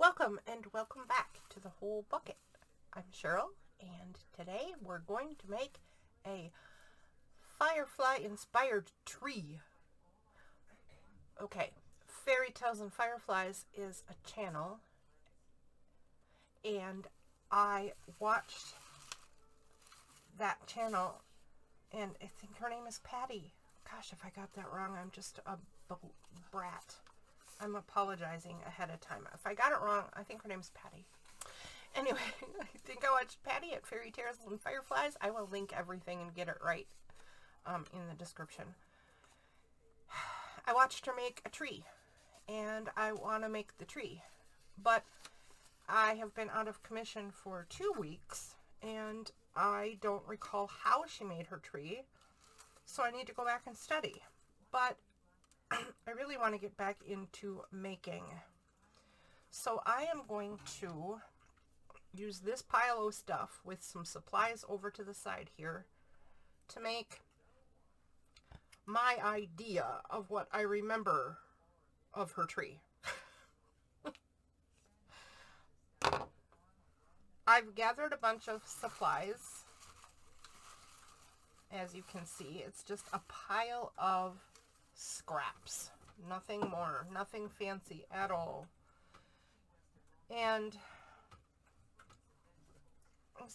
welcome back to the Whole Bucket. I'm Cheryl, and today we're going to make a firefly-inspired tree. Okay, Fairy Tales and Fireflies is a channel, and I watched that channel, and I think her name is Patty. Gosh, if I got that wrong, I'm just a brat. I'm apologizing ahead of time. If I got it wrong, I think her name's Patty. Anyway, I think I watched Patty at Fairy Tales and Fireflies. I will link everything and get it right in the description. I watched her make a tree, and I want to make the tree. But I have been out of commission for 2 weeks, and I don't recall how she made her tree, so I need to go back and study. But I really want to get back into making. So I am going to use this pile of stuff with some supplies over to the side here to make my idea of what I remember of her tree. I've gathered a bunch of supplies. As you can see, it's just a pile of scraps. Nothing more. Nothing fancy at all. And I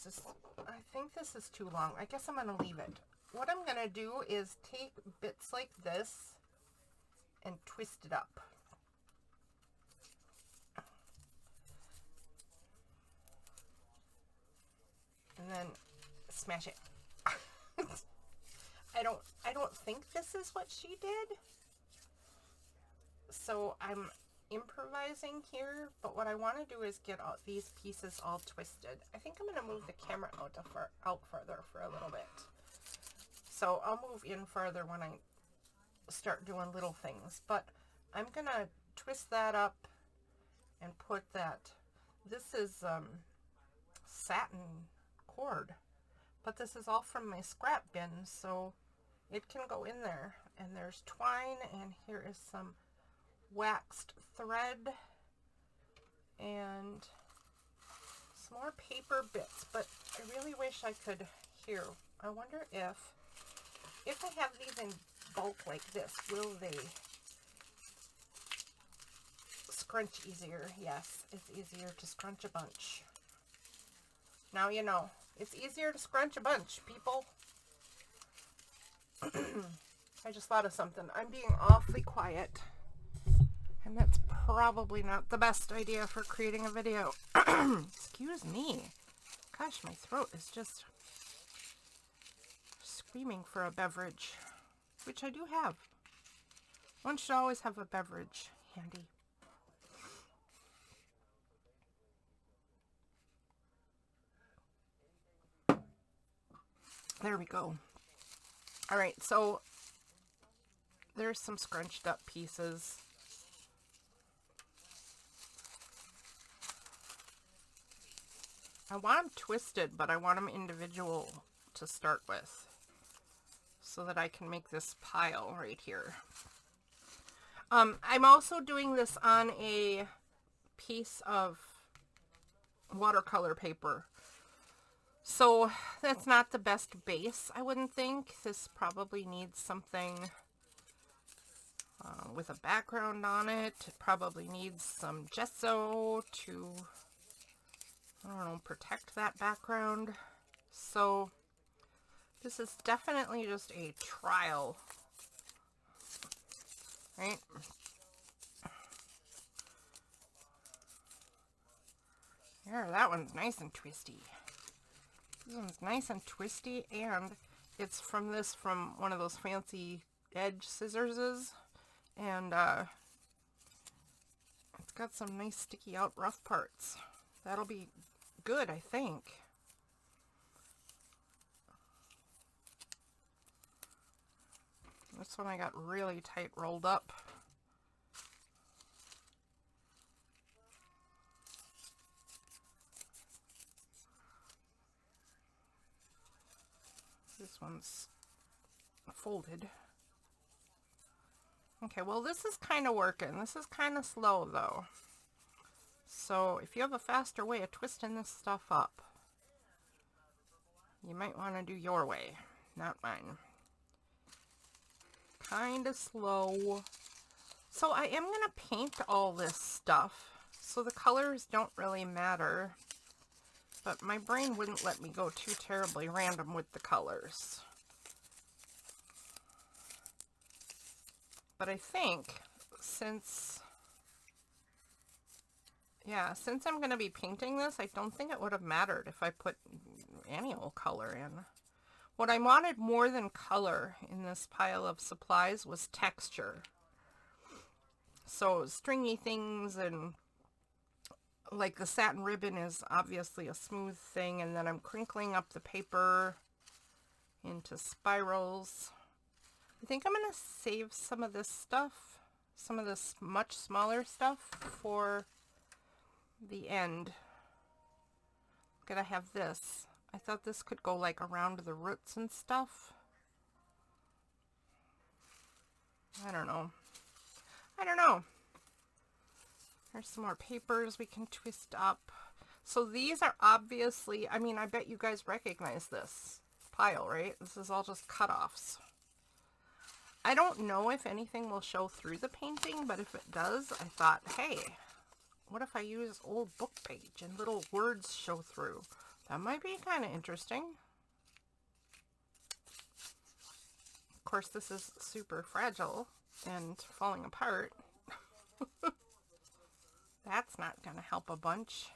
think this is too long. I guess I'm going to leave it. What I'm going to do is take bits like this and twist it up. And then smash it. I don't think this is what she did. So I'm improvising here, but what I want to do is get all these pieces all twisted. I think I'm going to move the camera out further for a little bit. So I'll move in further when I start doing little things, but I'm going to twist that up and put that. This is satin cord, but this is all from my scrap bin, so it can go in there. And there's twine, and here is some waxed thread and some more paper bits. But I really wish I could, here, I wonder if I have these in bulk like this, will they scrunch easier? Yes, it's easier to scrunch a bunch. Now you know. It's easier to scrunch a bunch, people. I just thought of something. I'm being awfully quiet, and that's probably not the best idea for creating a video. Excuse me. Gosh, my throat is just screaming for a beverage, which I do have. One should always have a beverage handy. There we go. All right, so there's some scrunched up pieces. I want them twisted, but I want them individual to start with so that I can make this pile right here. I'm also doing this on a piece of watercolor paper. So that's not the best base, I wouldn't think. This probably needs something with a background on it. It probably needs some gesso to, I don't know, protect that background. So this is definitely just a trial, right? There, that one's nice and twisty. This one's nice and twisty, and it's from one of those fancy edge scissors, and it's got some nice sticky out rough parts. That'll be good, I think. This one I got really tight rolled up. This one's folded. Okay, well this is kind of working. This is kind of slow though. So if you have a faster way of twisting this stuff up, you might want to do your way, not mine. Kind of slow. So I am going to paint all this stuff, so the colors don't really matter, but my brain wouldn't let me go too terribly random with the colors. But I think since I'm going to be painting this, I don't think it would have mattered if I put any old color in. What I wanted more than color in this pile of supplies was texture. So stringy things, and like the satin ribbon is obviously a smooth thing, and then I'm crinkling up the paper into spirals. I think I'm going to save some of this stuff, some of this much smaller stuff, for the end. I'm going to have this. I thought this could go like around the roots and stuff. I don't know. There's some more papers we can twist up. So these are obviously, I mean, I bet you guys recognize this pile, right? This is all just cut-offs. I don't know if anything will show through the painting, but if it does, I thought, hey, what if I use old book page and little words show through? That might be kind of interesting. Of course, this is super fragile and falling apart. That's not going to help a bunch.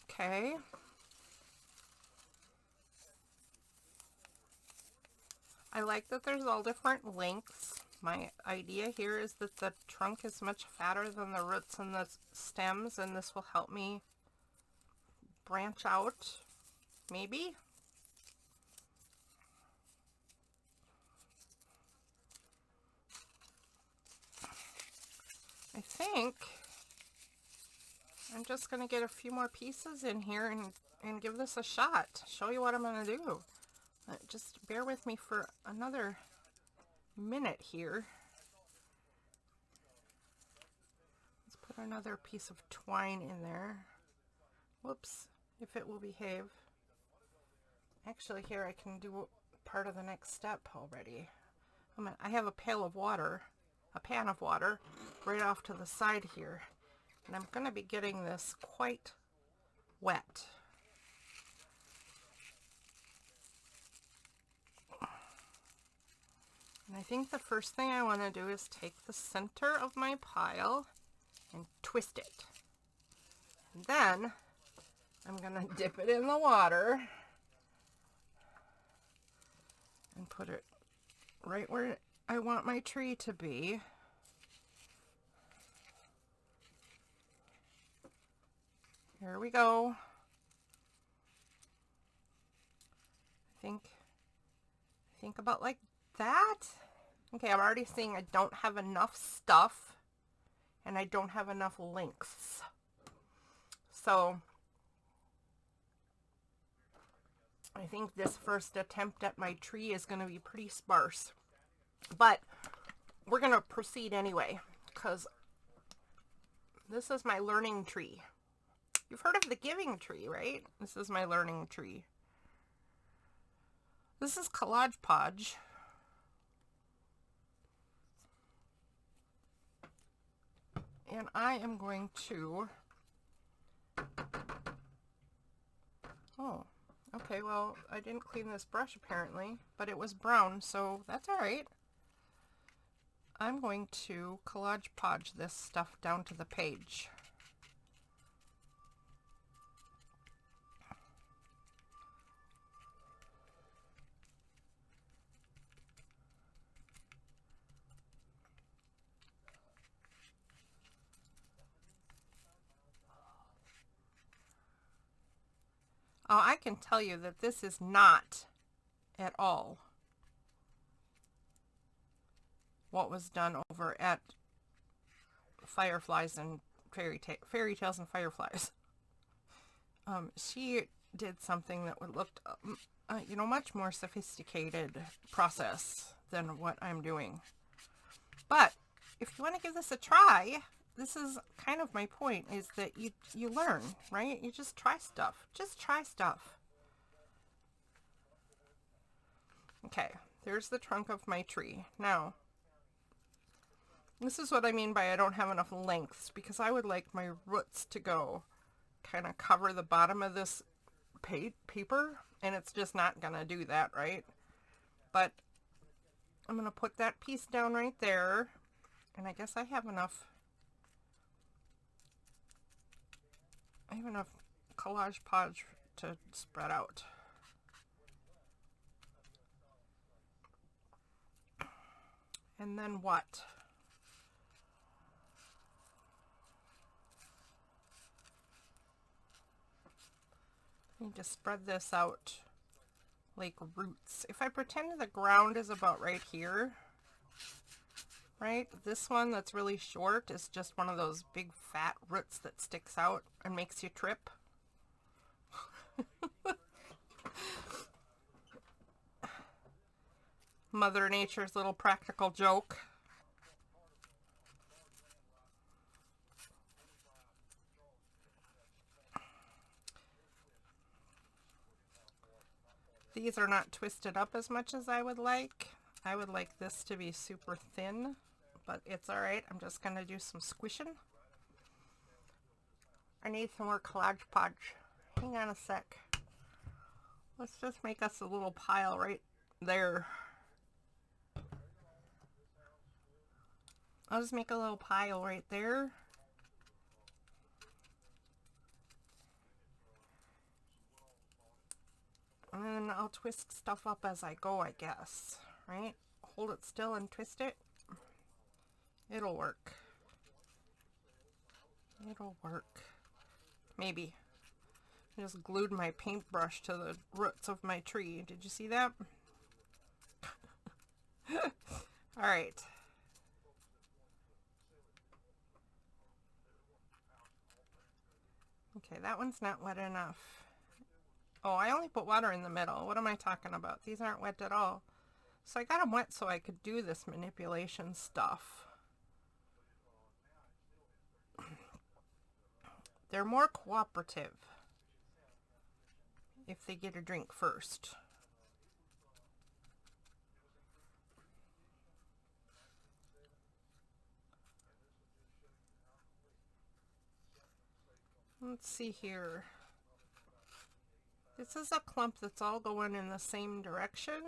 Okay. I like that there's all different lengths. My idea here is that the trunk is much fatter than the roots and the stems, and this will help me branch out, maybe. I think I'm just going to get a few more pieces in here and give this a shot. Show you what I'm going to do. Just bear with me for another minute here. Let's put another piece of twine in there. Whoops, if it will behave. Actually, here I can do part of the next step already. I have a pan of water right off to the side here, and I'm going to be getting this quite wet. And I think the first thing I want to do is take the center of my pile and twist it. And then I'm going to dip it in the water and put it right where I want my tree to be. Here we go. I think about like that. Okay, I'm already seeing I don't have enough stuff and I don't have enough lengths. So I think this first attempt at my tree is going to be pretty sparse. But we're going to proceed anyway, because this is my learning tree. You've heard of the giving tree, right? This is my learning tree. This is Collage Podge. And I am going to... Oh, okay, well, I didn't clean this brush apparently, but it was brown, so that's all right. I'm going to Collage Podge this stuff down to the page. Oh, I can tell you that this is not at all what was done over at Fireflies and Fairy Tales and Fireflies. She did something that would look, you know, much more sophisticated process than what I'm doing. But if you want to give this a try, this is kind of my point, is that you learn, right? You just try stuff. Just try stuff. Okay, there's the trunk of my tree. Now, this is what I mean by I don't have enough lengths, because I would like my roots to go kind of cover the bottom of this paper, and it's just not gonna do that, right? But I'm gonna put that piece down right there, and I guess I have enough Collage Podge to spread out. And then what? I need to spread this out like roots. If I pretend the ground is about right here, right? This one that's really short is just one of those big fat roots that sticks out and makes you trip. Mother Nature's little practical joke. These are not twisted up as much as I would like. I would like this to be super thin, but it's all right. I'm just going to do some squishing. I need some more Collage Podge. Hang on a sec. Let's just make us a little pile right there. I'll just make a little pile right there. And then I'll twist stuff up as I go, I guess, right? Hold it still and twist it. It'll work. It'll work. Maybe. I just glued my paintbrush to the roots of my tree. Did you see that? All right. Okay, that one's not wet enough. Oh, I only put water in the middle. What am I talking about? These aren't wet at all. So I got them wet so I could do this manipulation stuff. They're more cooperative if they get a drink first. Let's see here. This is a clump that's all going in the same direction,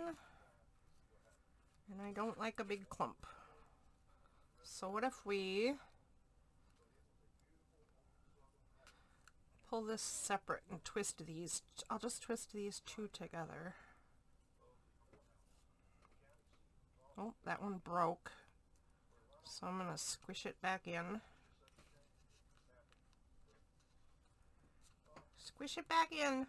and I don't like a big clump. So what if we pull this separate and twist these? I'll just twist these two together. Oh, that one broke. So I'm going to squish it back in. Squish it back in.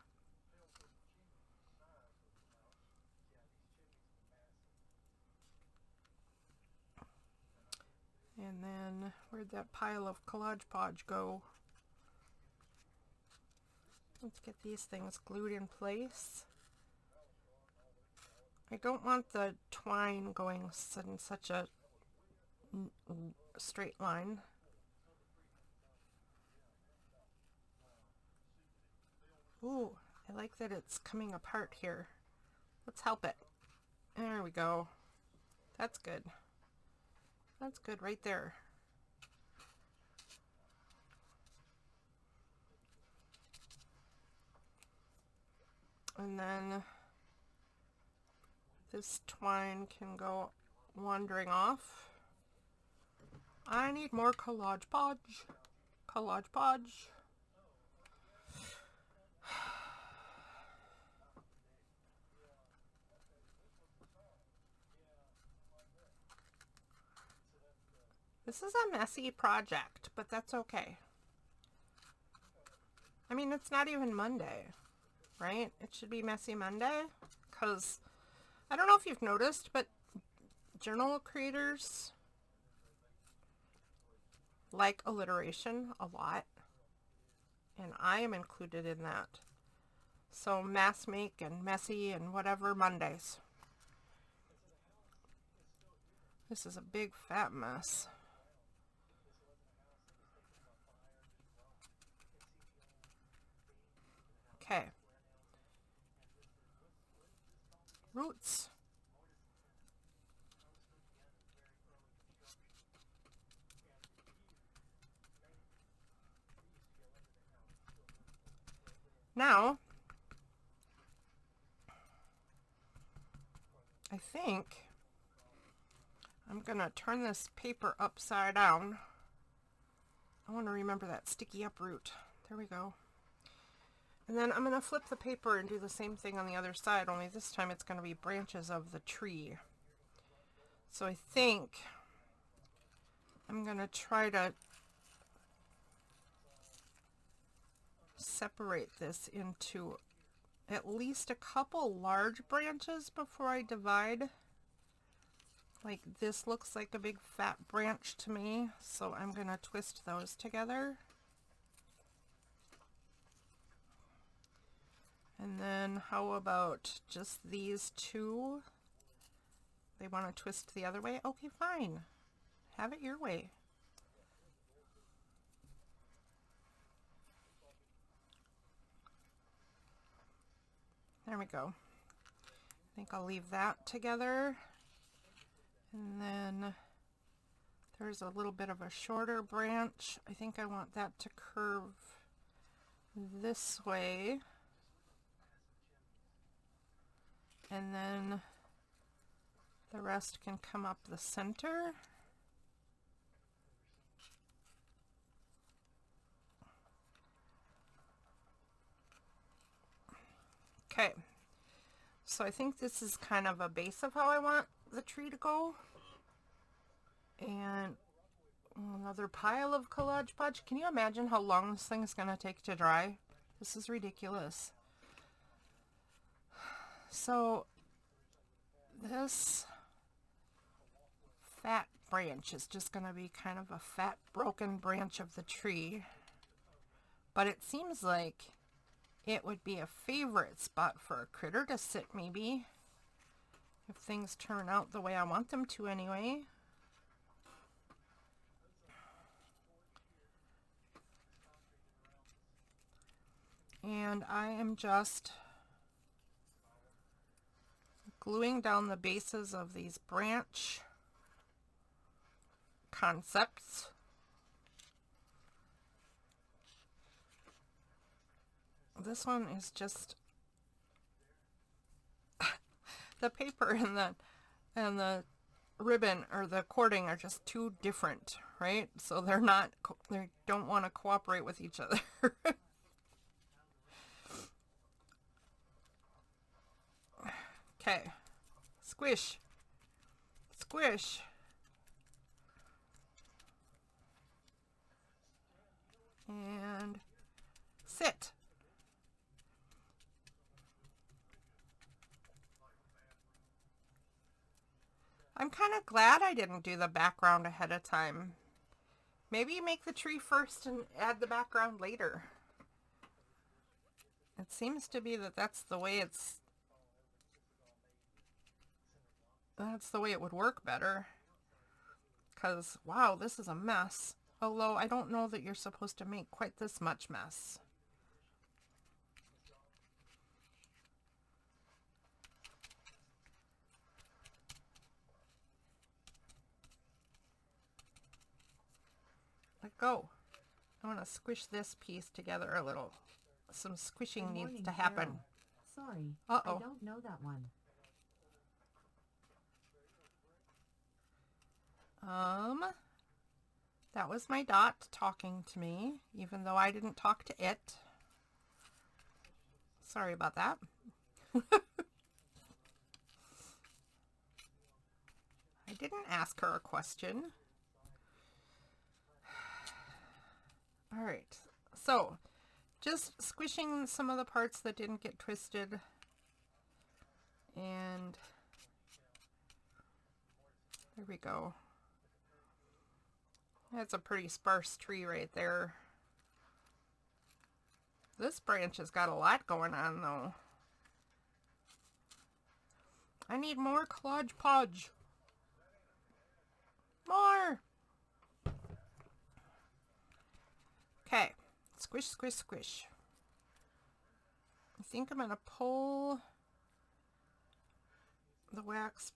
And then, where'd that pile of Collage Podge go? Let's get these things glued in place. I don't want the twine going in such a straight line. Ooh, I like that it's coming apart here. Let's help it. There we go. That's good. That's good right there. And then this twine can go wandering off. I need more Collage Podge. Collage Podge. This is a messy project, but that's okay. I mean, it's not even Monday, right? It should be Messy Monday, because I don't know if you've noticed, but journal creators like alliteration a lot, and I am included in that. So mass make and messy and whatever Mondays. This is a big fat mess. Okay. Roots. Now, I think I'm going to turn this paper upside down. I want to remember that sticky up root. There we go. And then I'm going to flip the paper and do the same thing on the other side, only this time it's going to be branches of the tree. So I think I'm going to try to separate this into at least a couple large branches before I divide. Like this looks like a big fat branch to me, so I'm going to twist those together. And then how about just these two? They want to twist the other way? Okay, fine. Have it your way. There we go. I think I'll leave that together. And then there's a little bit of a shorter branch. I think I want that to curve this way. And then the rest can come up the center. Okay, so I think this is kind of a base of how I want the tree to go. And another pile of Collage Podge. Can you imagine how long this thing is going to take to dry? This is ridiculous. So this fat branch is just going to be kind of a fat broken branch of the tree. But it seems like it would be a favorite spot for a critter to sit, maybe, if things turn out the way I want them to anyway. And I am just gluing down the bases of these branch concepts. This one is just the paper and the ribbon or the cording are just too different, right? So they don't want to cooperate with each other. Okay, squish, squish. And sit. I'm kind of glad I didn't do the background ahead of time. Maybe make the tree first and add the background later. It seems to be that that's the way it would work better. Because, wow, this is a mess. Although I don't know that you're supposed to make quite this much mess. Let go. I want to squish this piece together a little. Some squishing needs to happen. Cheryl. Sorry, Uh-oh. I don't know that one. That was my dot talking to me, even though I didn't talk to it. Sorry about that. I didn't ask her a question. All right, so just squishing some of the parts that didn't get twisted. And there we go. That's a pretty sparse tree right there. This branch has got a lot going on though. I need more collage podge. More. Okay. Squish, squish, squish. I think I'm going to pull the wax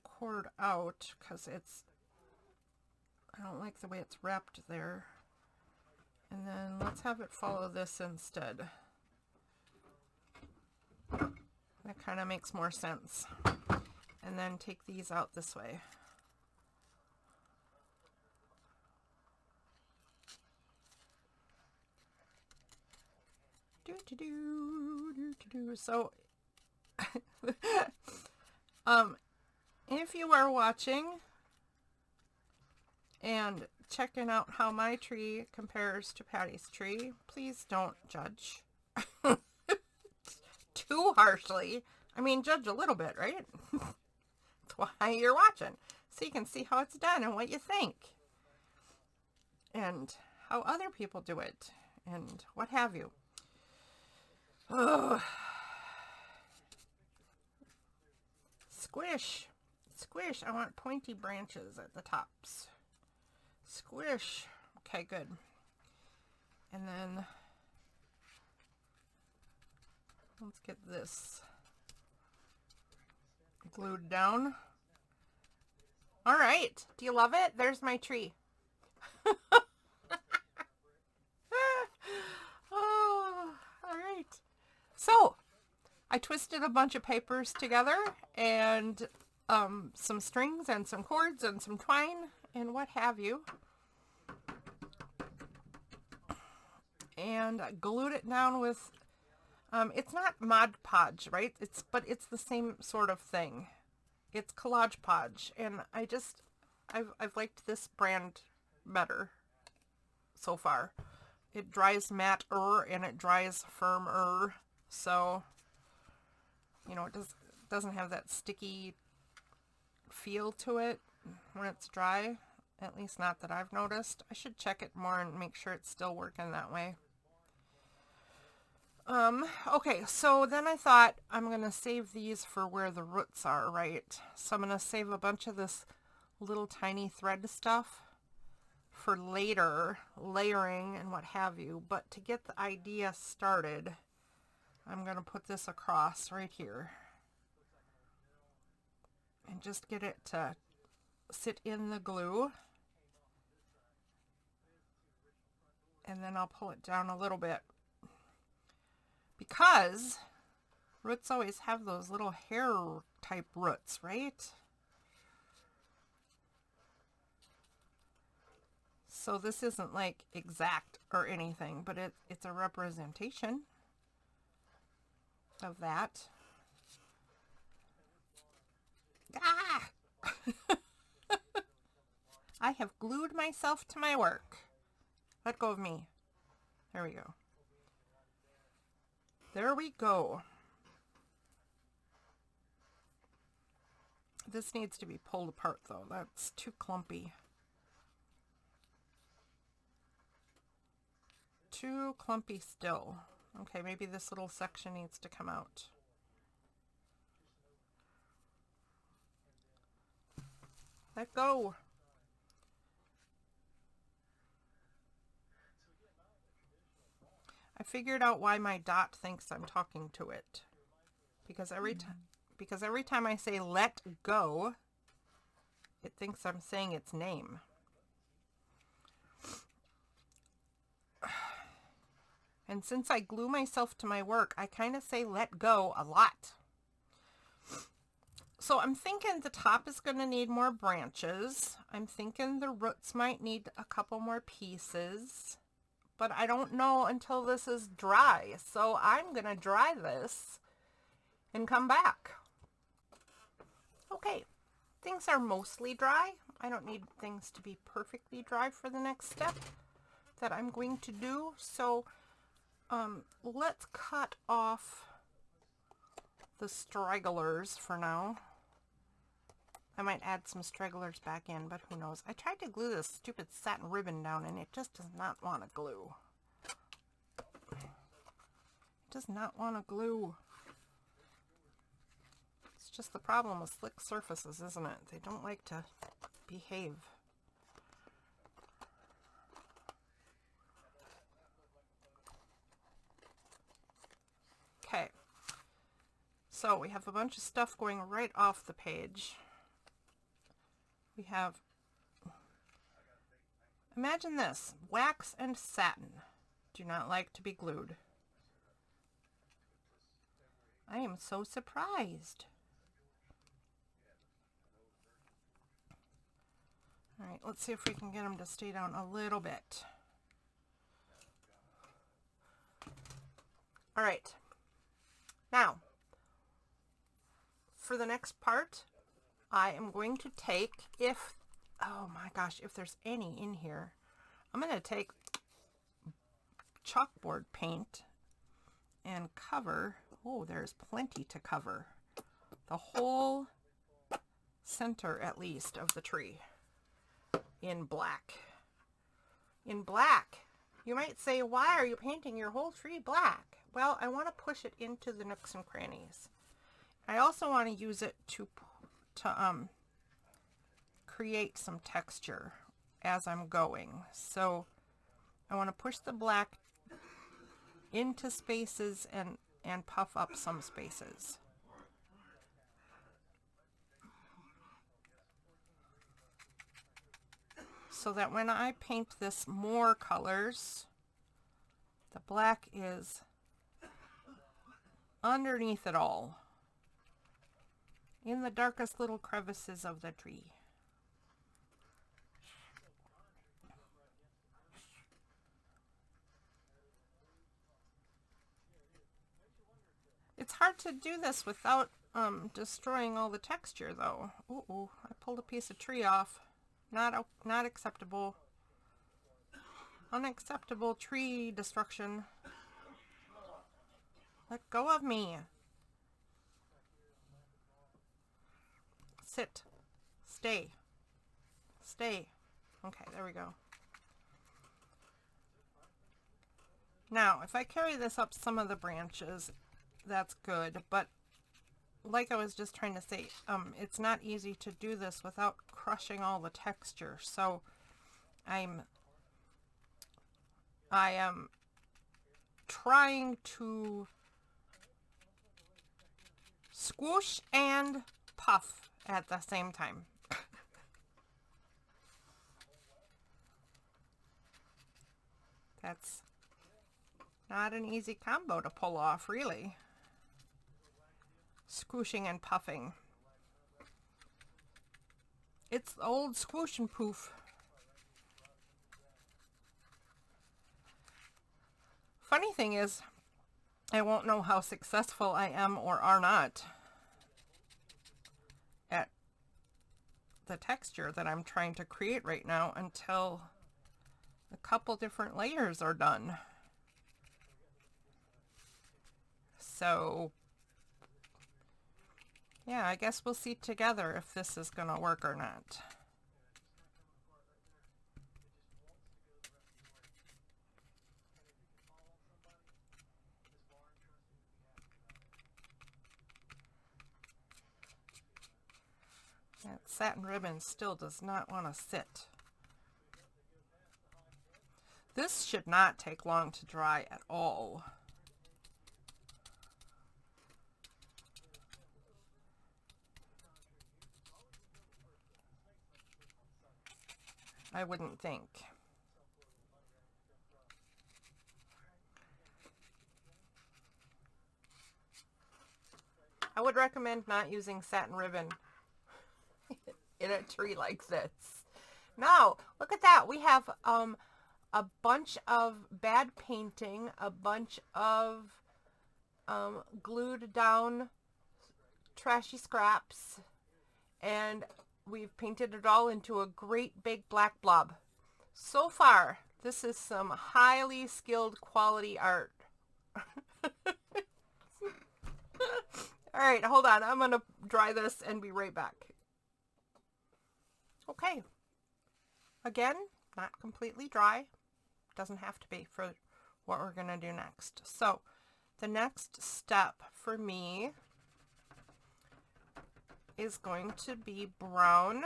cord out because I don't like the way it's wrapped there. And then let's have it follow this instead. That kind of makes more sense. And then take these out this way. So, if you are watching and checking out how my tree compares to Patty's tree, please don't judge too harshly. I mean, judge a little bit, right? That's why you're watching, so you can see how it's done and what you think, and how other people do it, and what have you. Oh. Squish, squish. I want pointy branches at the tops. Squish. Okay, good. And then let's get this glued down. All right. Do you love it? There's my tree. Oh, all right. So I twisted a bunch of papers together and some strings and some cords and some twine and what have you. And I glued it down with, it's not Mod Podge, right? But it's the same sort of thing. It's Collage Podge, and I've liked this brand better so far. It dries matte-er and it dries firm-er, so you know, it doesn't have that sticky feel to it when it's dry. At least not that I've noticed. I should check it more and make sure it's still working that way. Okay, so then I thought I'm going to save these for where the roots are, right? So I'm going to save a bunch of this little tiny thread stuff for later, layering and what have you. But to get the idea started, I'm going to put this across right here and just get it to sit in the glue. And then I'll pull it down a little bit, because roots always have those little hair type roots, right? So this isn't like exact or anything, but it's a representation of that. Ah! I have glued myself to my work. Let go of me. There we go. There we go. This needs to be pulled apart though. That's too clumpy. Too clumpy still. Okay, maybe this little section needs to come out. Let go. I figured out why my dot thinks I'm talking to it. Because every time I say let go, it thinks I'm saying its name. And since I glue myself to my work, I kind of say let go a lot. So I'm thinking the top is going to need more branches. I'm thinking the roots might need a couple more pieces. But I don't know until this is dry. So I'm going to dry this and come back. Okay, things are mostly dry. I don't need things to be perfectly dry for the next step that I'm going to do. So let's cut off the stragglers for now. I might add some stragglers back in, but who knows. I tried to glue this stupid satin ribbon down and it just does not want to glue. does not want to glue. It's just the problem with slick surfaces, isn't it? They don't like to behave. Okay, so we have a bunch of stuff going right off the page. We have, imagine this, wax and satin do not like to be glued. I am so surprised. All right, let's see if we can get them to stay down a little bit. All right. Now, for the next part, I am going to take, oh my gosh, if there's any in here, I'm going to take chalkboard paint and cover, oh, there's plenty to cover, the whole center at least of the tree in black. In black. You might say, why are you painting your whole tree black? Well, I want to push it into the nooks and crannies. I also want to use it to create some texture as I'm going. So I want to push the black into spaces and puff up some spaces. So that when I paint this more colors, the black is underneath it all, in the darkest little crevices of the tree. It's hard to do this without destroying all the texture, though. Ooh, I pulled a piece of tree off. Not acceptable. Unacceptable tree destruction. Let go of me. Sit. Stay. Stay. Okay, there we go. Now, if I carry this up some of the branches, that's good, but like I was just trying to say, it's not easy to do this without crushing all the texture. So I am trying to squish and puff at the same time. That's not an easy combo to pull off, really. Squooshing and puffing. It's the old squoosh and poof. Funny thing is, I won't know how successful I am or are not at the texture that I'm trying to create right now until a couple different layers are done. So yeah, I guess we'll see together if this is going to work or not. That satin ribbon still does not want to sit. This should not take long to dry at all. I wouldn't think. I would recommend not using satin ribbon in a tree like this. Now, look at that. We have a bunch of bad painting, a bunch of glued down trashy scraps, and we've painted it all into a great big black blob. So far, this is some highly skilled quality art. All right, hold on. I'm going to dry this and be right back. Okay. Again, not completely dry. Doesn't have to be for what we're going to do next. So the next step for me is going to be brown,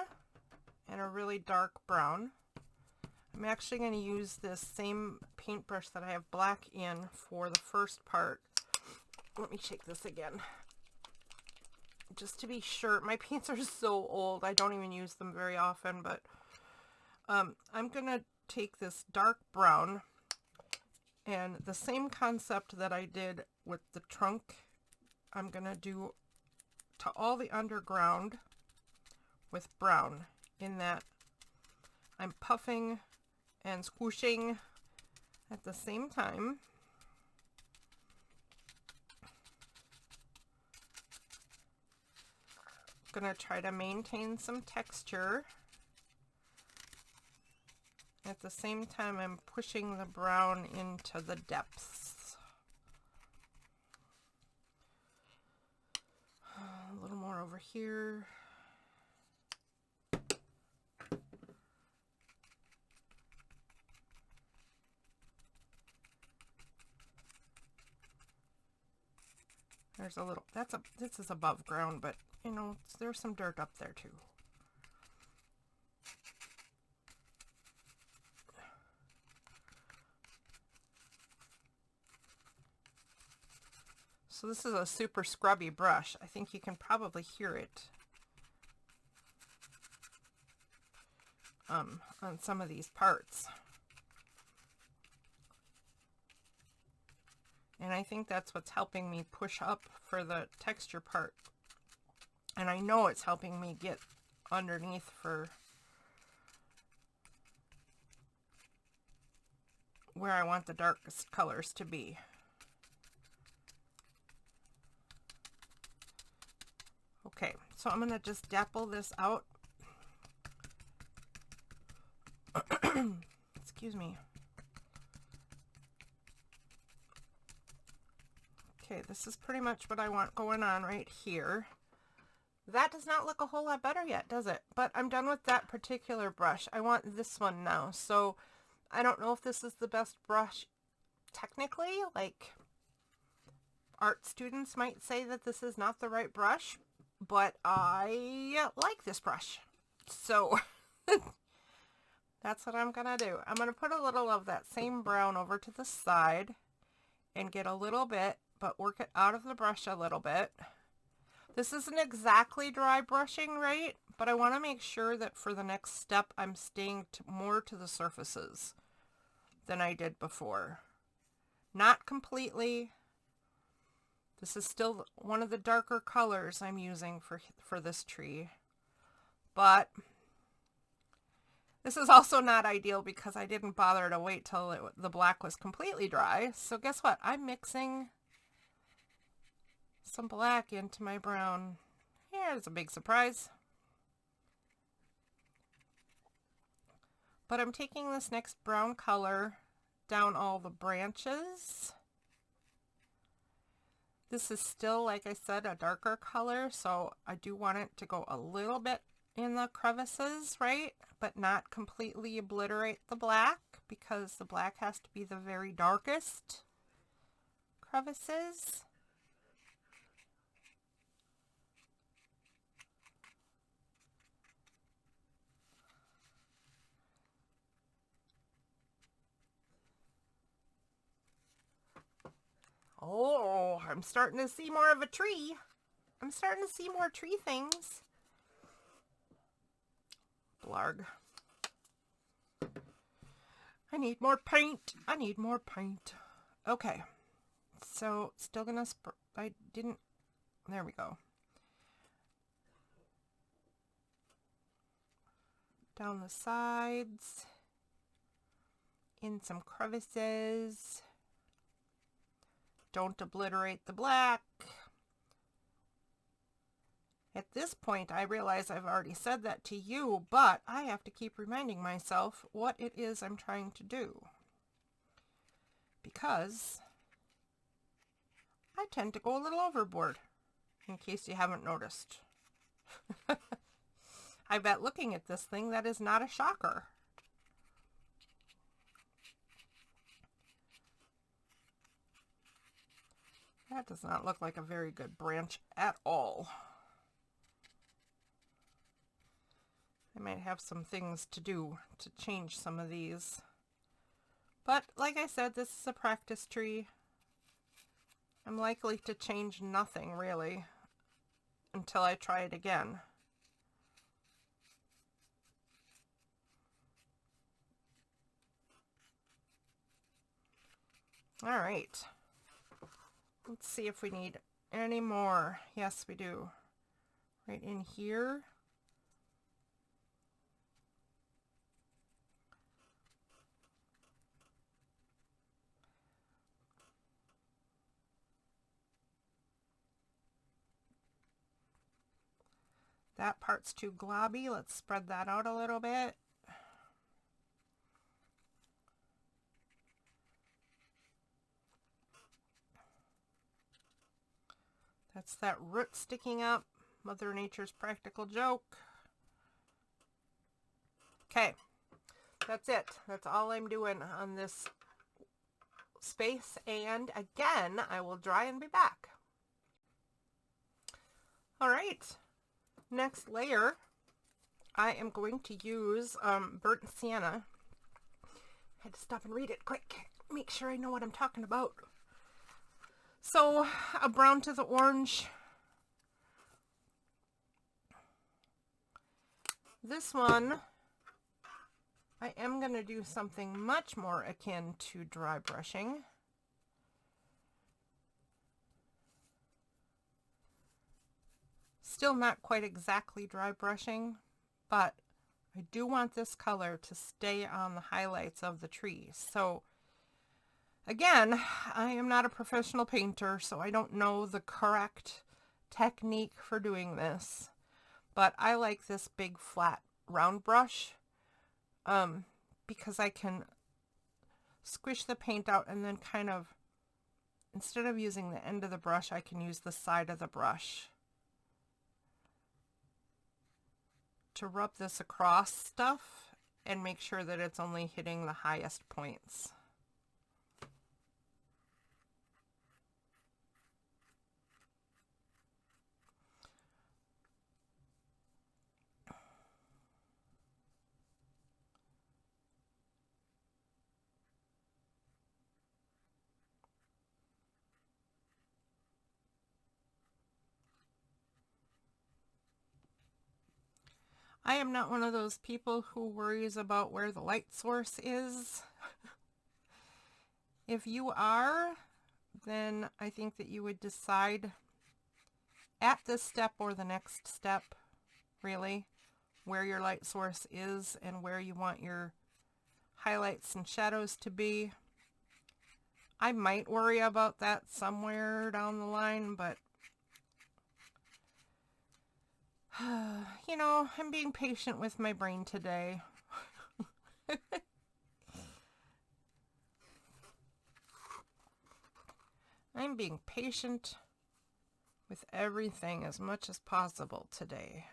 and a really dark brown. I'm actually going to use this same paintbrush that I have black in for the first part. Let me shake this again, just to be sure. My paints are so old, I don't even use them very often, but I'm going to take this dark brown, and the same concept that I did with the trunk, I'm going to do to all the underground with brown, in that I'm puffing and squooshing at the same time. I'm going to try to maintain some texture. At the same time, I'm pushing the brown into the depths. A little more over here. There's a little, this is above ground, but you know, there's some dirt up there too. So this is a super scrubby brush. I think you can probably hear it on some of these parts. And I think that's what's helping me push up for the texture part. And I know it's helping me get underneath for where I want the darkest colors to be. Okay, so I'm going to just dapple this out. Excuse me. Okay, this is pretty much what I want going on right here. That does not look a whole lot better yet, does it? But I'm done with that particular brush. I want this one now. So I don't know if this is the best brush technically. Like, art students might say that this is not the right brush, but I like this brush. So that's what I'm gonna do. I'm gonna put a little of that same brown over to the side and get a little bit, but work it out of the brush a little bit. This isn't exactly dry brushing, right? But I want to make sure that for the next step, I'm staying more to the surfaces than I did before. Not completely. This is still one of the darker colors I'm using for this tree. But this is also not ideal because I didn't bother to wait till the black was completely dry. So guess what? I'm mixing some black into my brown. Here's a big surprise. But I'm taking this next brown color down all the branches. This is still, like I said, a darker color, so I do want it to go a little bit in the crevices, right? But not completely obliterate the black, because the black has to be the very darkest crevices. Oh, I'm starting to see more of a tree. I'm starting to see more tree things. Blarg. I need more paint. I need more paint. Okay. So, still gonna I didn't... There we go. Down the sides. In some crevices. Don't obliterate the black. At this point, I realize I've already said that to you, but I have to keep reminding myself what it is I'm trying to do. Because I tend to go a little overboard, in case you haven't noticed. I bet looking at this thing, that is not a shocker. That does not look like a very good branch at all. I might have some things to do to change some of these. But like I said, this is a practice tree. I'm likely to change nothing really until I try it again. All right. Let's see if we need any more. Yes, we do. Right in here. That part's too globby. Let's spread that out a little bit. That's that root sticking up. Mother Nature's practical joke. Okay, that's it. That's all I'm doing on this space. And again, I will dry and be back. All right, next layer, I am going to use burnt sienna. I had to stop and read it quick. Make sure I know what I'm talking about. So a brown to the orange. This one, I am going to do something much more akin to dry brushing. Still not quite exactly dry brushing, but I do want this color to stay on the highlights of the tree. So again, I am not a professional painter, so I don't know the correct technique for doing this, but I like this big flat round brush because I can squish the paint out and then kind of, instead of using the end of the brush, I can use the side of the brush to rub this across stuff and make sure that it's only hitting the highest points. I am not one of those people who worries about where the light source is. If you are, then I think that you would decide at this step or the next step, really, where your light source is and where you want your highlights and shadows to be. I might worry about that somewhere down the line, but you know, I'm being patient with my brain today. I'm being patient with everything as much as possible today.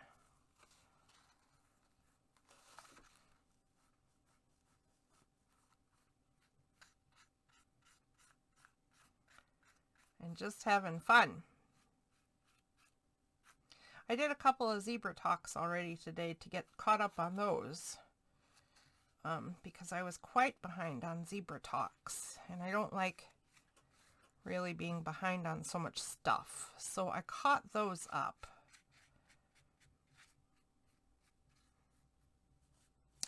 And just having fun. I did a couple of zebra talks already today to get caught up on those because I was quite behind on zebra talks, and I don't like really being behind on so much stuff. So I caught those up.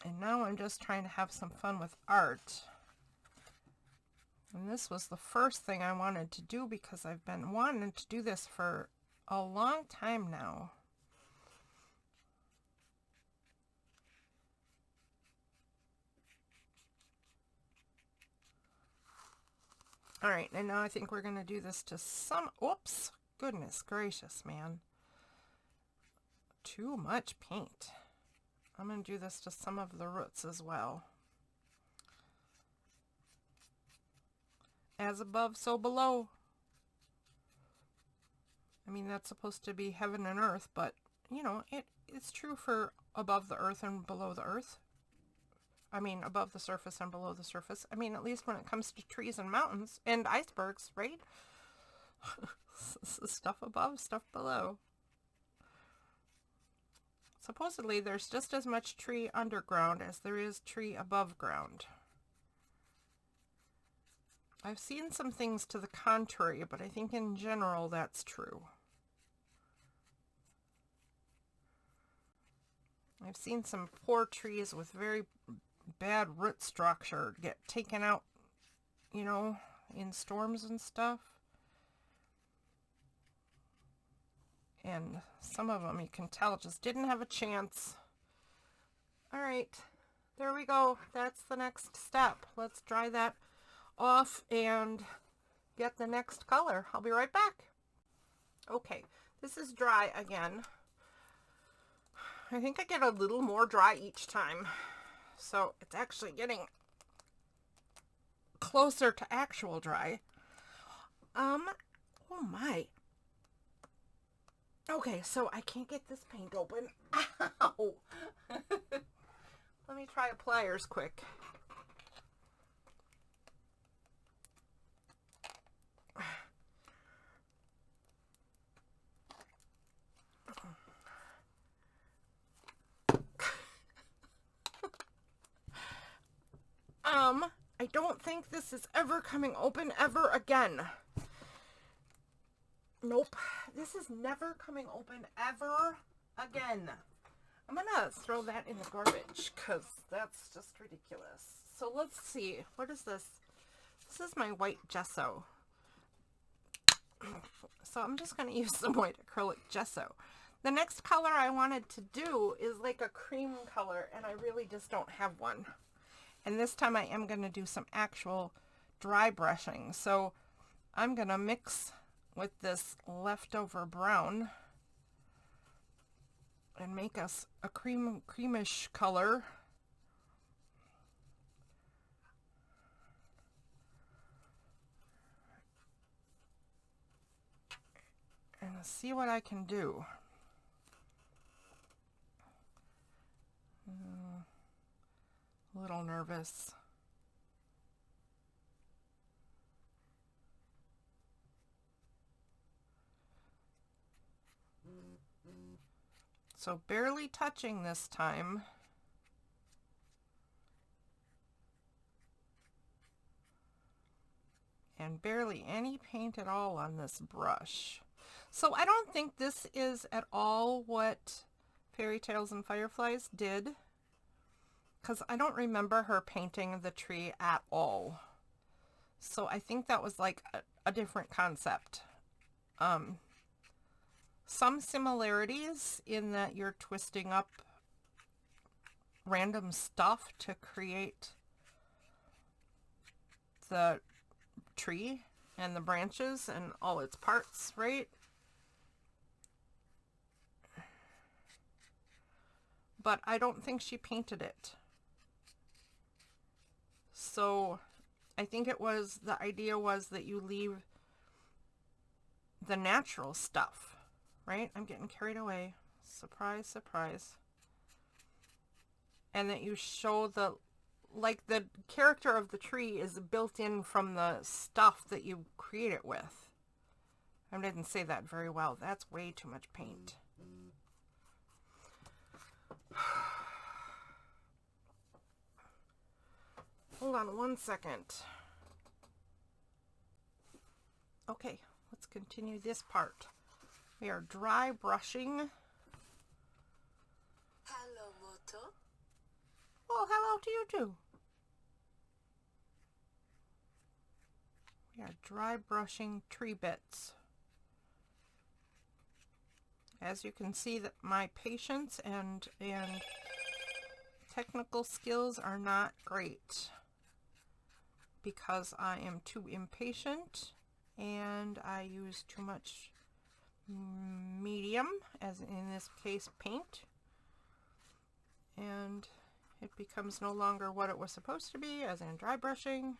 And now I'm just trying to have some fun with art. And this was the first thing I wanted to do because I've been wanting to do this for a long time now. All right, and now I think we're going to do this to some, oops, goodness gracious, man. Too much paint. I'm going to do this to some of the roots as well. As above, so below. I mean, that's supposed to be heaven and earth, but, you know, it's true for above the earth and below the earth. I mean, above the surface and below the surface. I mean, at least when it comes to trees and mountains and icebergs, right? Stuff above, stuff below. Supposedly there's just as much tree underground as there is tree above ground. I've seen some things to the contrary, but I think in general that's true. I've seen some poor trees with very bad root structure get taken out, you know, in storms and stuff. And some of them, you can tell, just didn't have a chance. All right, there we go. That's the next step. Let's dry that off and get the next color. I'll be right back. Okay, this is dry again. I think I get a little more dry each time. So it's actually getting closer to actual dry. Oh my. Okay, so I can't get this paint open. Ow! Let me try pliers quick. I don't think this is ever coming open ever again. Nope, this is never coming open ever again. I'm gonna throw that in the garbage because that's just ridiculous. So let's see, what is this? This is my white gesso. So I'm just gonna use some white acrylic gesso. The next color I wanted to do is like a cream color, and I really just don't have one. And this time I am gonna do some actual dry brushing. So I'm gonna mix with this leftover brown and make us a creamish color. And see what I can do. A little nervous. So barely touching this time. And barely any paint at all on this brush. So I don't think this is at all what Fairy Tales and Fireflies did, because I don't remember her painting the tree at all. So I think that was like a different concept. Some similarities in that you're twisting up random stuff to create the tree and the branches and all its parts, right? But I don't think she painted it. So I think it was, the idea was that you leave the natural stuff, right? I'm getting carried away. Surprise, surprise. And that you show the, like the character of the tree is built in from the stuff that you create it with. I didn't say that very well. That's way too much paint. Hold on one second. Okay, let's continue this part. We are dry brushing. Hello, Moto. Oh, hello to you too. We are dry brushing tree bits. As you can see, that my patience and technical skills are not great because I am too impatient and I use too much medium, as in this case paint, and it becomes no longer what it was supposed to be, as in dry brushing.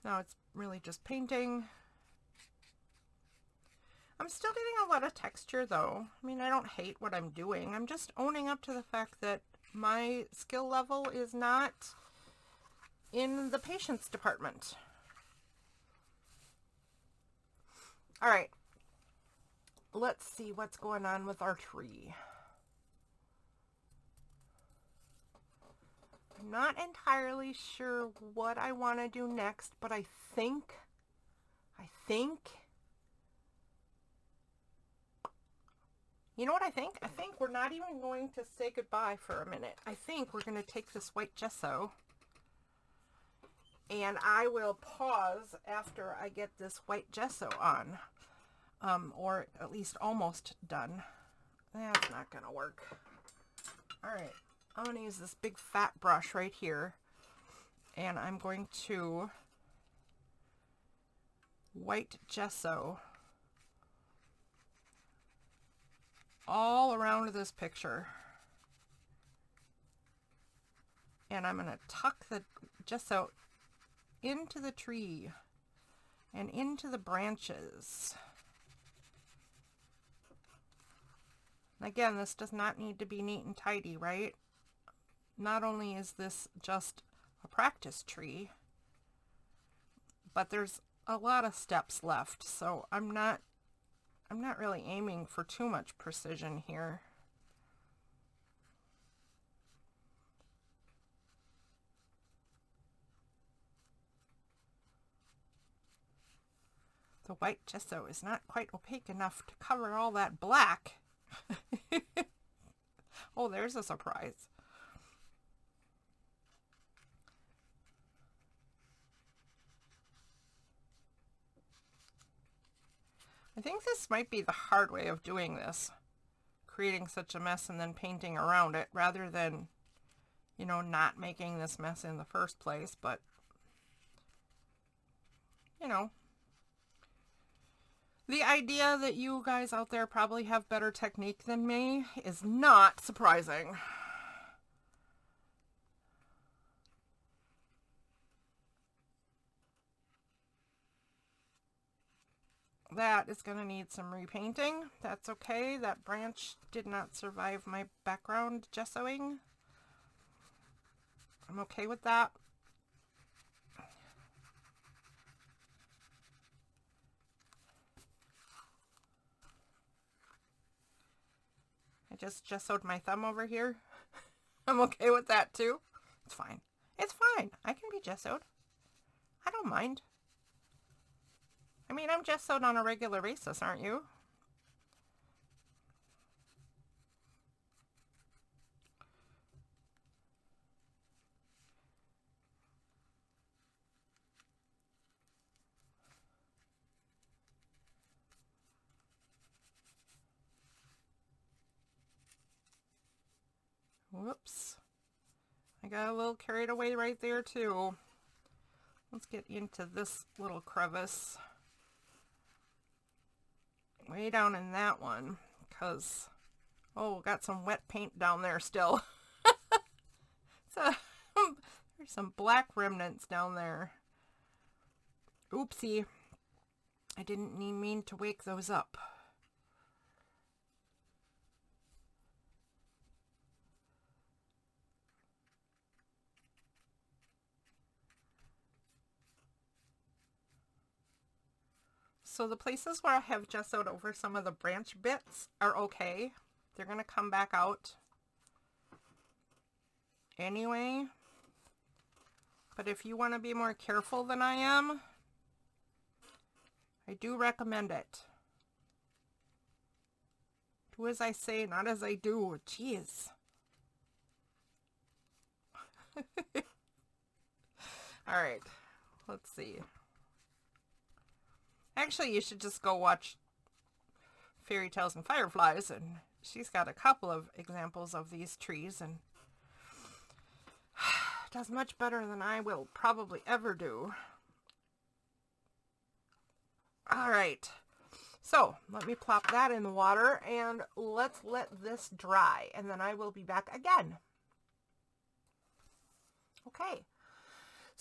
Now it's really just painting. I'm still getting a lot of texture though. I mean, I don't hate what I'm doing. I'm just owning up to the fact that my skill level is not in the patience department. All right. Let's see what's going on with our tree. I'm not entirely sure what I want to do next, but I think, you know what I think? I think we're not even going to say goodbye for a minute. I think we're going to take this white gesso, and I will pause after I get this white gesso on, or at least almost done. That's not going to work. All right. I'm going to use this big fat brush right here, and I'm going to white gesso all around this picture. And I'm going to tuck the gesso into the tree and into the branches. Again, this does not need to be neat and tidy, right? Not only is this just a practice tree, but there's a lot of steps left, so I'm not really aiming for too much precision here. The white gesso is not quite opaque enough to cover all that black. Oh, there's a surprise. I think this might be the hard way of doing this, creating such a mess and then painting around it, rather than, you know, not making this mess in the first place. But, you know, the idea that you guys out there probably have better technique than me is not surprising. That is going to need some repainting. That's okay. That branch did not survive my background gessoing. I'm okay with that. I just gessoed my thumb over here. I'm okay with that too. It's fine. It's fine. I can be gessoed. I don't mind. I mean, I'm gessoed on a regular basis, aren't you? Whoops. I got a little carried away right there too. Let's get into this little crevice. Way down in that one, because, oh, got some wet paint down there still. So, there's some black remnants down there. Oopsie. I didn't mean to wake those up. So the places where I have gessoed over some of the branch bits are okay. They're going to come back out anyway. But if you want to be more careful than I am, I do recommend it. Do as I say, not as I do. Jeez. All right, let's see. Actually, you should just go watch Fairy Tales and Fireflies, and she's got a couple of examples of these trees, and does much better than I will probably ever do. All right, so let me plop that in the water, and let's let this dry, and then I will be back again. Okay.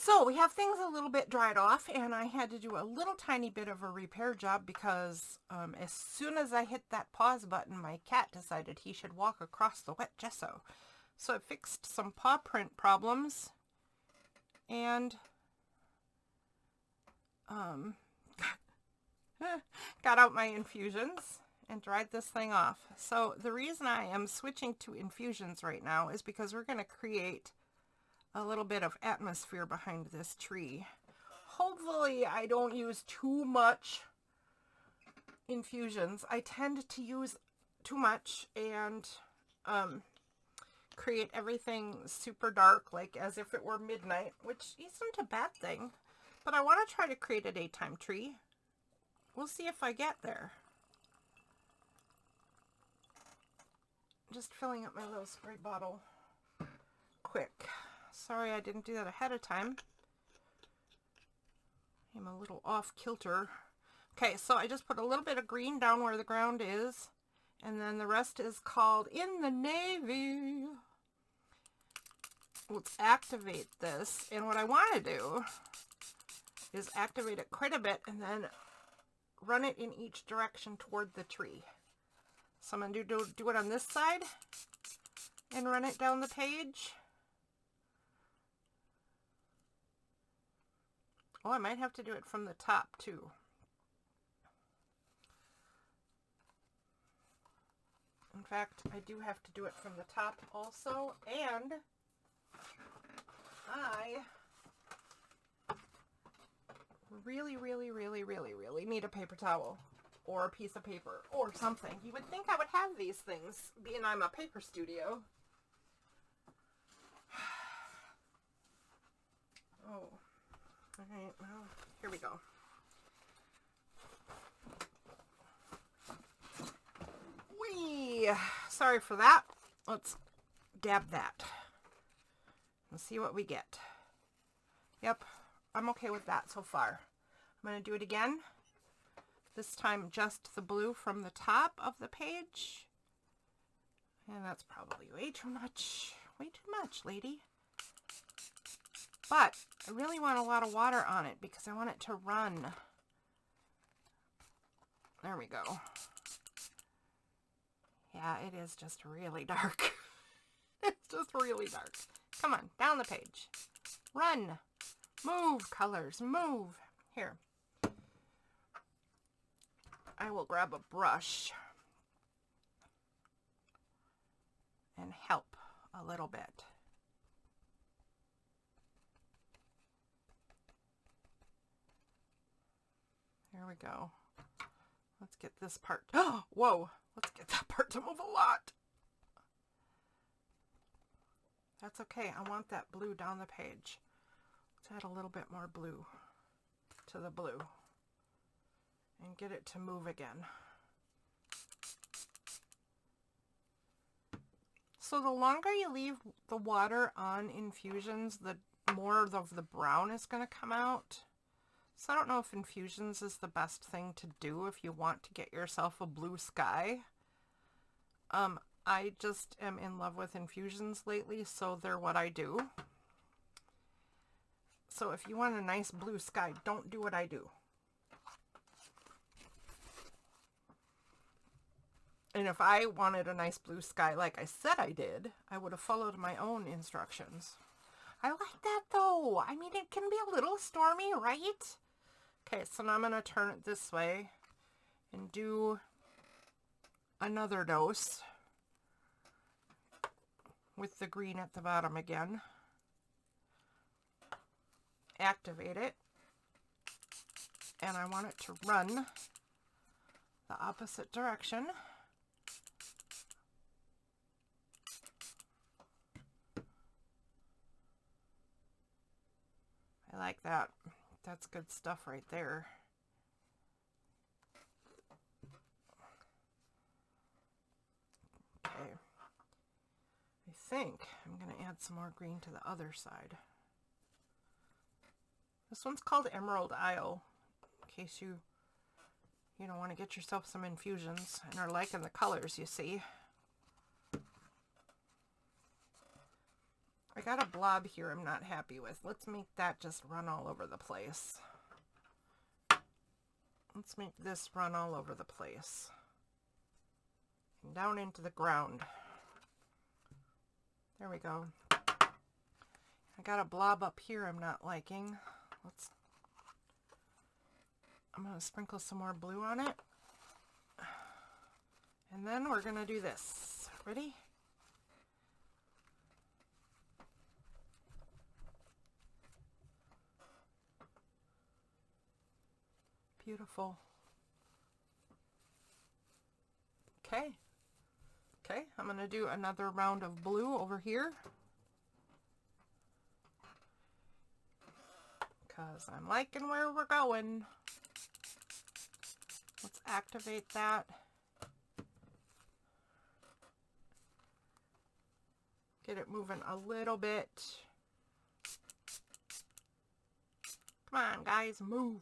So we have things a little bit dried off, and I had to do a little tiny bit of a repair job because as soon as I hit that pause button, my cat decided he should walk across the wet gesso. So it fixed some paw print problems, and got out my infusions and dried this thing off. So the reason I am switching to infusions right now is because we're going to create a little bit of atmosphere behind this tree. Hopefully I don't use too much infusions. I tend to use too much and create everything super dark, like as if it were midnight, which isn't a bad thing. But I want to try to create a daytime tree. We'll see if I get there. Just filling up my little spray bottle quick. Sorry I didn't do that ahead of time. I'm a little off kilter. Okay, so I just put a little bit of green down where the ground is, and then the rest is called In the Navy. Let's activate this, and what I want to do is activate it quite a bit and then run it in each direction toward the tree. So I'm going to do it on this side and run it down the page. Oh, I might have to do it from the top too. In fact, I do have to do it from the top also, and I really need a paper towel or a piece of paper or something. You would think I would have these things, being I'm a paper studio. Oh, all right, well, here we go. Whee! Sorry for that. Let's dab that. Let's see what we get. Yep, I'm okay with that so far. I'm going to do it again. This time just the blue from the top of the page. And that's probably way too much. Way too much, lady. But I really want a lot of water on it because I want it to run. There we go. Yeah, it is just really dark. It's just really dark. Come on, down the page. Run. Move, colors, move. Here. I will grab a brush and help a little bit. There we go. Let's get this part. Oh, whoa. Let's get that part to move a lot. That's okay. I want that blue down the page. Let's add a little bit more blue to the blue and get it to move again. So the longer you leave the water on infusions, the more of the brown is going to come out. So I don't know if infusions is the best thing to do if you want to get yourself a blue sky. I just am in love with infusions lately, so they're what I do. So if you want a nice blue sky, don't do what I do. And if I wanted a nice blue sky like I said I did, I would have followed my own instructions. I like that though. I mean, it can be a little stormy, right? Okay, so now I'm going to turn it this way and do another dose with the green at the bottom again. Activate it. And I want it to run the opposite direction. I like that. That's good stuff right there. Okay. I think I'm going to add some more green to the other side. This one's called Emerald Isle, in case you don't want to get yourself some infusions and are liking the colors you see. I got a blob here I'm not happy with. Let's make that just run all over the place. Let's make this run all over the place. And down into the ground. There we go. I got a blob up here I'm not liking. I'm going to sprinkle some more blue on it. And then we're going to do this. Ready? Beautiful. Okay. Okay, I'm going to do another round of blue over here. Because I'm liking where we're going. Let's activate that. Get it moving a little bit. Come on, guys, move.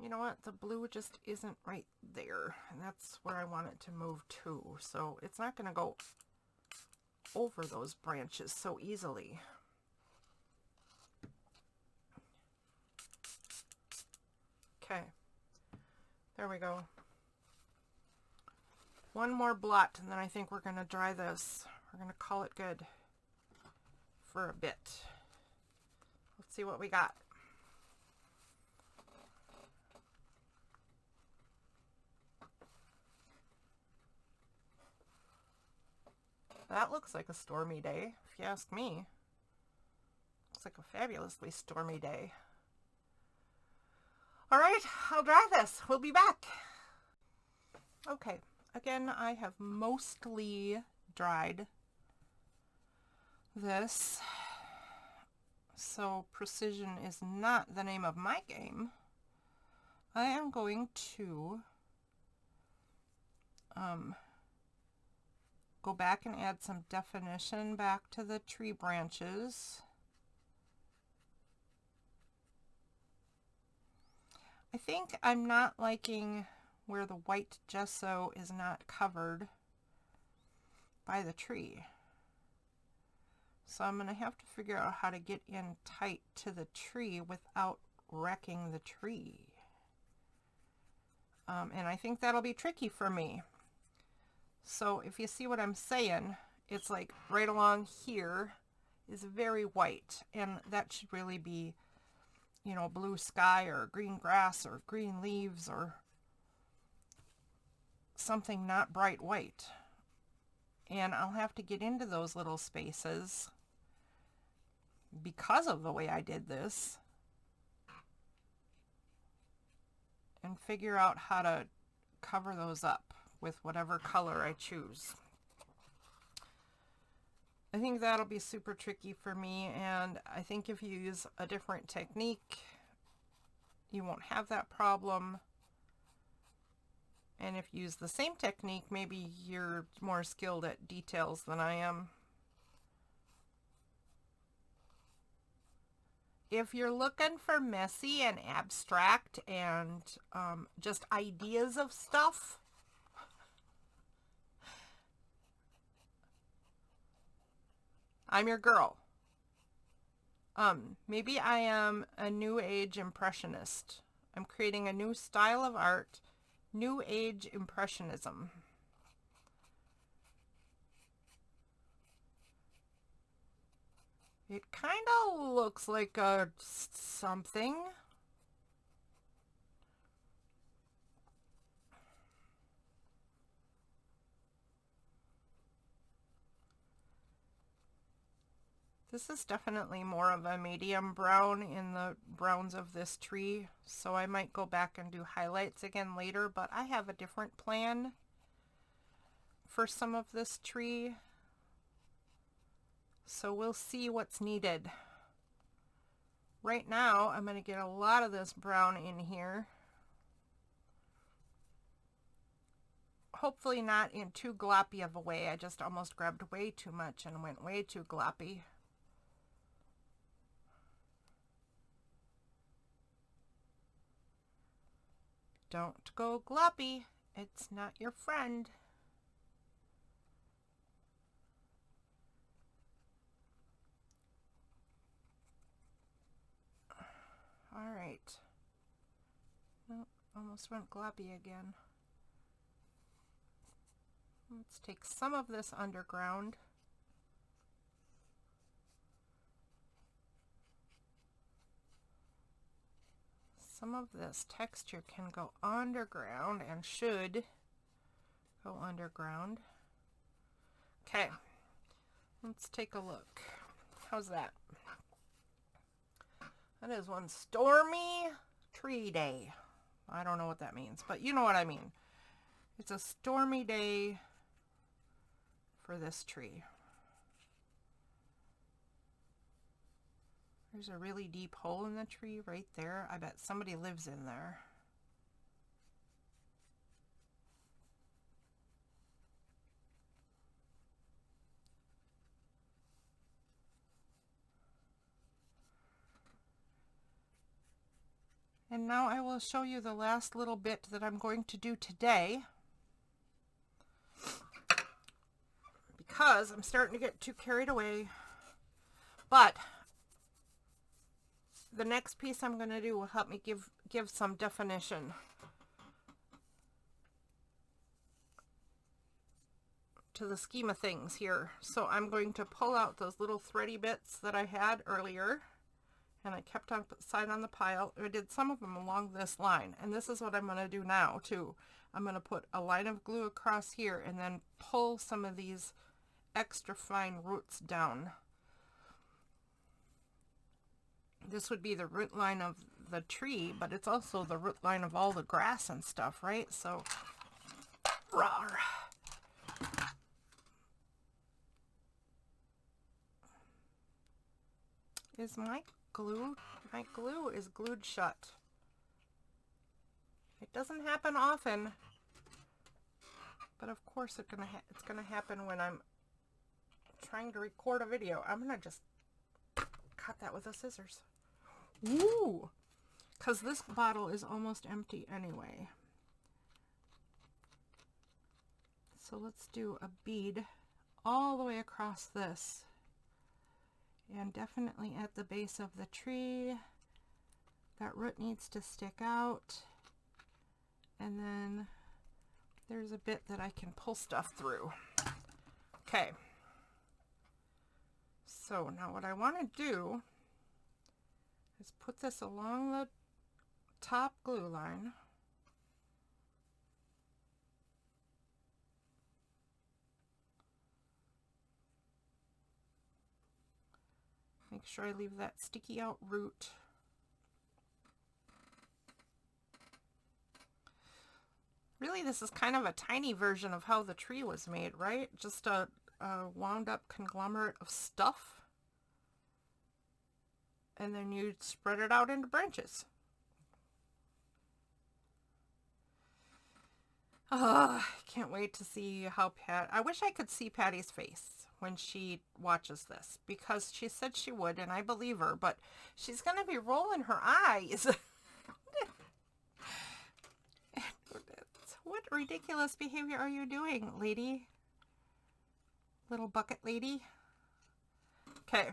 You know what? The blue just isn't right there. And that's where I want it to move to. So it's not going to go over those branches so easily. Okay. There we go. One more blot and then I think we're going to dry this. We're going to call it good for a bit. Let's see what we got. That looks like a stormy day, if you ask me. Looks like a fabulously stormy day. All right, I'll dry this. We'll be back. Okay, again, I have mostly dried this. So precision is not the name of my game. I am going to go back and add some definition back to the tree branches. I think I'm not liking where the white gesso is not covered by the tree. So I'm going to have to figure out how to get in tight to the tree without wrecking the tree. And I think that'll be tricky for me. So if you see what I'm saying, it's like right along here is very white, and that should really be, you know, blue sky or green grass or green leaves or something not bright white. And I'll have to get into those little spaces because of the way I did this and figure out how to cover those up with whatever color I choose. I think that'll be super tricky for me, and I think if you use a different technique, you won't have that problem. And if you use the same technique, maybe you're more skilled at details than I am. If you're looking for messy and abstract and just ideas of stuff, I'm your girl. Maybe I am a new age impressionist. I'm creating a new style of art, new age impressionism. It kind of looks like a something. This is definitely more of a medium brown in the browns of this tree, so I might go back and do highlights again later, but I have a different plan for some of this tree, so we'll see what's needed. Right now, I'm going to get a lot of this brown in here. Hopefully not in too gloppy of a way. I just almost grabbed way too much and went way too gloppy. Don't go gloppy. It's not your friend. All right. Nope, almost went gloppy again. Let's take some of this underground. some of this texture can go underground and should go underground. Okay, let's take a look. How's that? That is one stormy tree day. I don't know what that means, but you know what I mean. It's a stormy day for this tree. There's a really deep hole in the tree right there. I bet somebody lives in there. And now I will show you the last little bit that I'm going to do today, because I'm starting to get too carried away. But the next piece I'm going to do will help me give some definition to the scheme of things here. So I'm going to pull out those little thready bits that I had earlier, and I kept on side on the pile. I did some of them along this line, and this is what I'm going to do now too. I'm going to put a line of glue across here and then pull some of these extra fine roots down. This would be the root line of the tree, but it's also the root line of all the grass and stuff, right? So, rawr. Is my glue is glued shut. It doesn't happen often, but of course it's gonna happen when I'm trying to record a video. I'm gonna just cut that with the scissors. Ooh, because this bottle is almost empty anyway. So let's do a bead all the way across this. And definitely at the base of the tree. That root needs to stick out. And then there's a bit that I can pull stuff through. Okay. So now what I want to do is put this along the top glue line. Make sure I leave that sticky out root. Really, this is kind of a tiny version of how the tree was made, right? Just a wound up conglomerate of stuff. And then you spread it out into branches. I can't wait to see how I wish I could see Patty's face when she watches this, because she said she would, and I believe her, but she's going to be rolling her eyes. What ridiculous behavior are you doing, lady? Little bucket lady. Okay.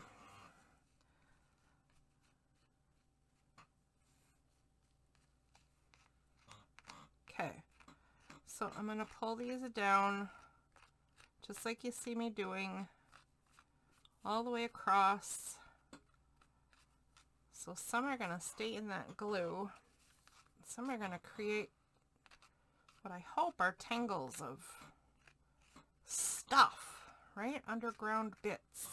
Okay. So I'm going to pull these down, just like you see me doing, all the way across. So some are going to stay in that glue. Some are going to create what I hope are tangles of stuff, right? Underground bits.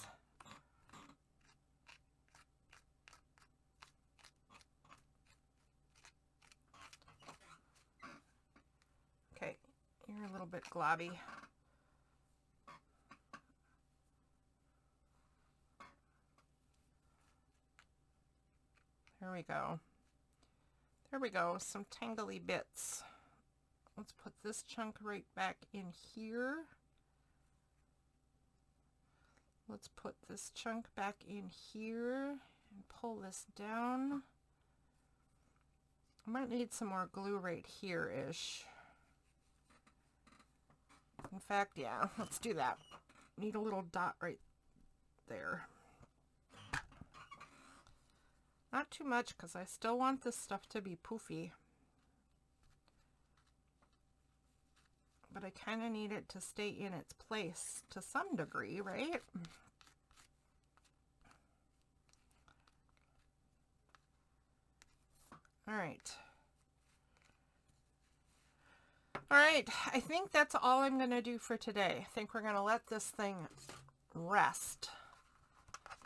Okay, you're a little bit globby. There we go. There we go, some tangly bits. Let's put this chunk right back in here. Let's put this chunk back in here and pull this down. I might need some more glue right here-ish. In fact, yeah, let's do that. Need a little dot right there. Not too much, because I still want this stuff to be poofy. But I kind of need it to stay in its place to some degree, right? All right. All right, I think that's all I'm going to do for today. I think we're going to let this thing rest.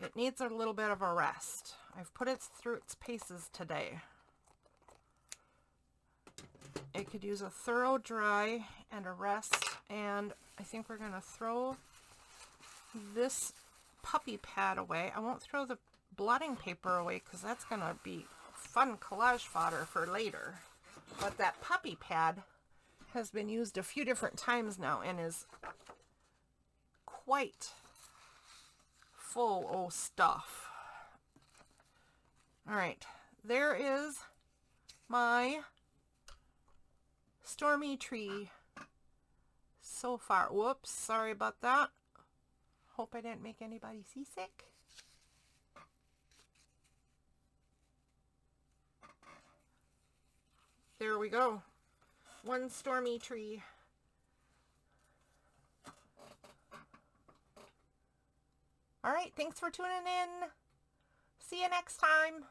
It needs a little bit of a rest. I've put it through its paces today. It could use a thorough dry and a rest, and I think we're going to throw this puppy pad away. I won't throw the blotting paper away because that's going to be fun collage fodder for later. But that puppy pad has been used a few different times now and is quite full of stuff. All right, there is my stormy tree so far. Whoops, sorry about that. Hope I didn't make anybody seasick. There we go. One stormy tree. All right, thanks for tuning in. See you next time.